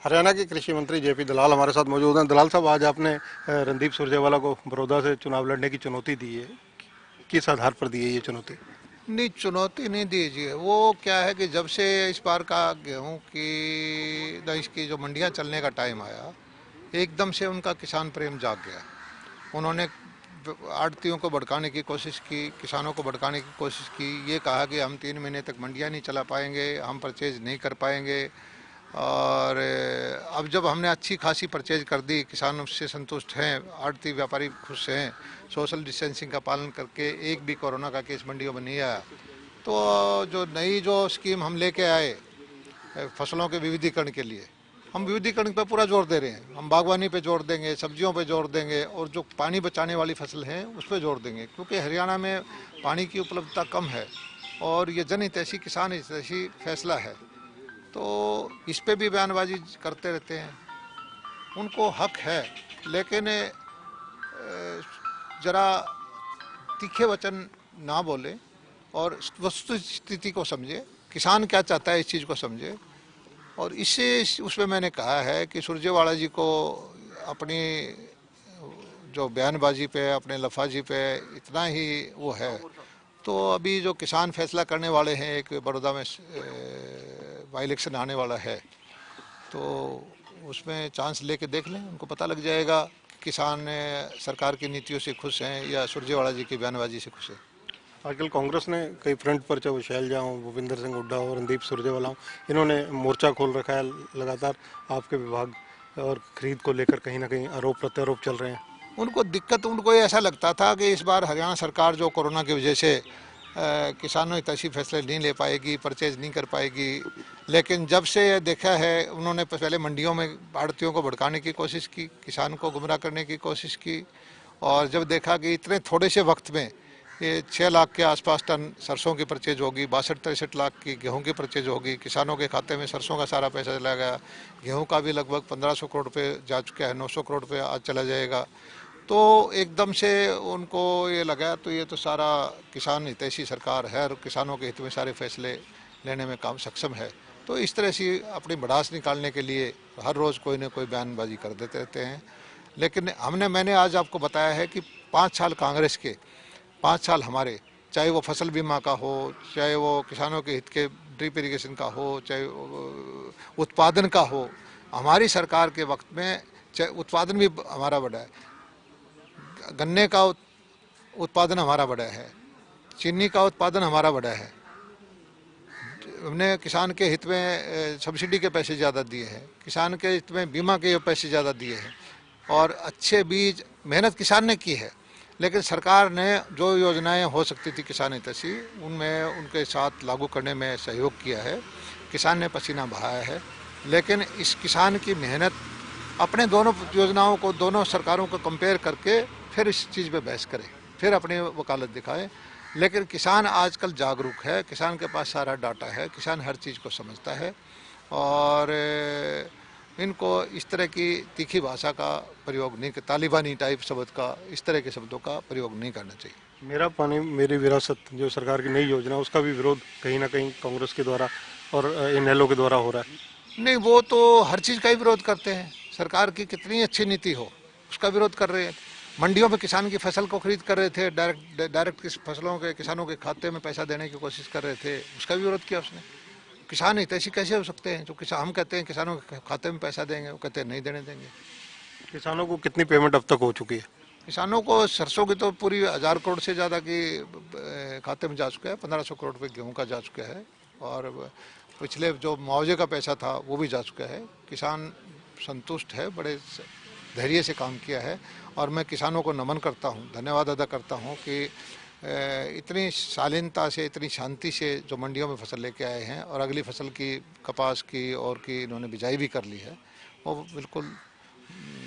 हरियाणा के कृषि मंत्री जेपी दलाल हमारे साथ मौजूद हैं। दलाल साहब, आज आपने रणदीप सुरजेवाला को बड़ौदा से चुनाव लड़ने की चुनौती दी है। किस आधार पर दी है ये चुनौती? नहीं, चुनौती नहीं दीजिए। वो क्या है कि जब से इस बार का गेहूं की इसकी जो मंडियां चलने का टाइम आया, एकदम से उनका किसान प्रेम जाग गया। उन्होंने आड़तियों को भड़काने की कोशिश की, किसानों को भड़काने की कोशिश की। ये कहा कि हम 3 महीने तक मंडियां नहीं चला पाएंगे, हम परचेज नहीं कर पाएंगे। और अब जब हमने अच्छी खासी परचेज कर दी, किसान उससे संतुष्ट हैं, आड़ती व्यापारी खुश हैं, सोशल डिस्टेंसिंग का पालन करके एक भी कोरोना का केस मंडियों में नहीं आया, तो जो नई जो स्कीम हम लेके आए फसलों के विविधीकरण के लिए, हम विविधीकरण पे पूरा जोर दे रहे हैं। हम बागवानी पे जोर देंगे, सब्जियों पे जोर देंगे, और जो पानी बचाने वाली फसल हैं उस पर जोर देंगे, क्योंकि हरियाणा में पानी की उपलब्धता कम है और ये जनहितैषी किसान हितैषी फैसला है। तो इस पे भी बयानबाजी करते रहते हैं, उनको हक है, लेकिन जरा तीखे वचन ना बोले और वस्तु स्थिति को समझे, किसान क्या चाहता है इस चीज़ को समझे। और इससे उसमें मैंने कहा है कि सुरजेवाला जी को अपनी जो बयानबाजी पे, अपने लफाजी पे इतना ही वो है, तो अभी जो किसान फैसला करने वाले हैं, एक बड़ौदा में बाई इलेक्शन आने वाला है, तो उसमें चांस लेके देख लें, उनको पता लग जाएगा कि किसान सरकार की नीतियों से खुश हैं या सुरजेवाला जी की बयानबाजी से खुश है। आजकल कांग्रेस ने कई फ्रंट पर, चाहे वो शैलजा हो, भूपिंदर सिंह हुड्डा हो, रणदीप सुरजेवाला हो, इन्होंने मोर्चा खोल रखा है। लगातार आपके विभाग और खरीद को लेकर कहीं ना कहीं आरोप प्रत्यारोप चल रहे हैं। उनको दिक्कत, उनको ऐसा लगता था कि इस बार हरियाणा सरकार जो कोरोना की वजह से किसानों हितैषी फैसले नहीं ले पाएगी, परचेज नहीं कर पाएगी। लेकिन जब से देखा है, उन्होंने पहले मंडियों में आड़तियों को भड़काने की कोशिश की, किसान को गुमराह करने की कोशिश की, और जब देखा कि इतने थोड़े से वक्त में ये 6 लाख के आसपास टन सरसों की परचेज होगी, 62-63 लाख की गेहूं की परचेज होगी, किसानों के खाते में सरसों का सारा पैसा चला गया, गेहूं का भी लगभग 1500 करोड़ रुपये जा चुका है, 900 करोड़ रुपये आज चला जाएगा। तो एकदम से उनको ये लगा तो ये तो सारा किसान हितैषी सरकार है और किसानों के हित में सारे फैसले लेने में काम सक्षम है। तो इस तरह से अपनी भड़ास निकालने के लिए हर रोज़ कोई ना कोई बयानबाजी कर देते रहते हैं। लेकिन मैंने आज आपको बताया है कि 5 साल कांग्रेस के, 5 साल हमारे, चाहे वो फसल बीमा का हो, चाहे वो किसानों के हित के ड्रिप इरीगेशन का हो, चाहे उत्पादन का हो, हमारी सरकार के वक्त में चाहे उत्पादन भी हमारा बढ़ा है। गन्ने का उत्पादन हमारा बढ़ा है, चीनी का उत्पादन हमारा बढ़ा है, हमने किसान के हित में सब्सिडी के पैसे ज़्यादा दिए हैं, किसान के हित में बीमा के पैसे ज़्यादा दिए हैं, और अच्छे बीज मेहनत किसान ने की है। लेकिन सरकार ने जो योजनाएं हो सकती थी किसान हितैषी, उनमें उनके साथ लागू करने में सहयोग किया है, किसान ने पसीना बहाया है। लेकिन इस किसान की मेहनत, अपने दोनों योजनाओं को, दोनों सरकारों को कंपेयर करके फिर इस चीज़ पे बहस करें, फिर अपनी वकालत दिखाएं। लेकिन किसान आजकल जागरूक है, किसान के पास सारा डाटा है, किसान हर चीज़ को समझता है, और इनको इस तरह की तीखी भाषा का प्रयोग नहीं, तालिबानी टाइप शब्द का, इस तरह के शब्दों का प्रयोग नहीं करना चाहिए। मेरा पानी मेरी विरासत जो सरकार की नई योजना, उसका भी विरोध कहीं ना कहीं कांग्रेस के द्वारा और इनेलो के द्वारा हो रहा है। नहीं, वो तो हर चीज़ का ही विरोध करते हैं। सरकार की कितनी अच्छी नीति हो उसका विरोध कर रहे हैं। मंडियों में किसान की फसल को खरीद कर रहे थे, डायरेक्ट फसलों के किसानों के खाते में पैसा देने की कोशिश कर रहे थे, उसका भी विरोध किया उसने। किसान हितैषी कैसे हो सकते हैं? जो किसान, हम कहते हैं किसानों के खाते में पैसा देंगे, वो कहते हैं नहीं देने देंगे। किसानों को कितनी पेमेंट अब तक हो चुकी है? किसानों को सरसों की तो पूरी 1000 करोड़ से ज़्यादा की खाते में जा चुका है, 1500 करोड़ रुपये गेहूँ का जा चुका है, और पिछले जो मुआवजे का पैसा था वो भी जा चुका है। किसान संतुष्ट है, बड़े धैर्य से काम किया है, और मैं किसानों को नमन करता हूँ, धन्यवाद अदा करता हूँ कि इतनी शालीनता से, इतनी शांति से जो मंडियों में फसल लेके आए हैं, और अगली फसल की, कपास की और की इन्होंने बिजाई भी कर ली है, वो बिल्कुल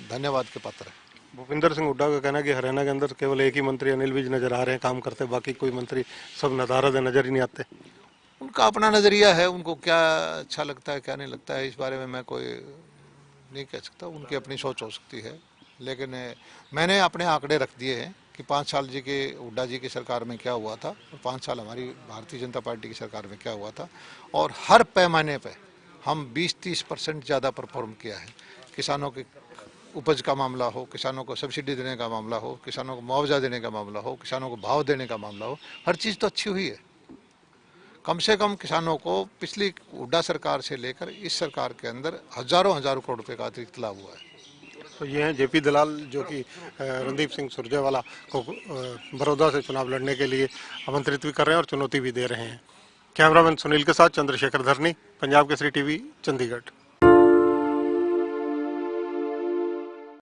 धन्यवाद के पात्र है। भूपिंदर सिंह हुड्डा का कहना है कि हरियाणा के अंदर केवल एक ही मंत्री अनिल विज नजर आ रहे हैं काम करते, बाकी कोई मंत्री सब नदारद है, नजर ही नहीं आते। उनका अपना नज़रिया है, उनको क्या अच्छा लगता है क्या नहीं लगता है, इस बारे में मैं कोई नहीं कह सकता, उनकी अपनी सोच हो सकती है। लेकिन मैंने अपने आंकड़े रख दिए हैं कि 5 साल जी के हुड्डा जी की सरकार में क्या हुआ था और 5 साल हमारी भारतीय जनता पार्टी की सरकार में क्या हुआ था, और हर पैमाने पे हम 20-30% ज़्यादा परफॉर्म किया है। किसानों की उपज का मामला हो, किसानों को सब्सिडी देने का मामला हो, किसानों को मुआवजा देने का मामला हो, किसानों को भाव देने का मामला हो, हर चीज़ तो अच्छी हुई है। कम से कम किसानों को पिछली हुड्डा सरकार से लेकर इस सरकार के अंदर हजारों हजारों करोड़ रुपए का अतिरिक्त लाभ हुआ है। तो ये हैं जेपी दलाल, जो कि रणदीप सिंह सुरजेवाला को बड़ौदा से चुनाव लड़ने के लिए आमंत्रित भी कर रहे हैं और चुनौती भी दे रहे हैं। कैमरामैन सुनील के साथ चंद्रशेखर धरनी, पंजाब केसरी टीवी, चंडीगढ़।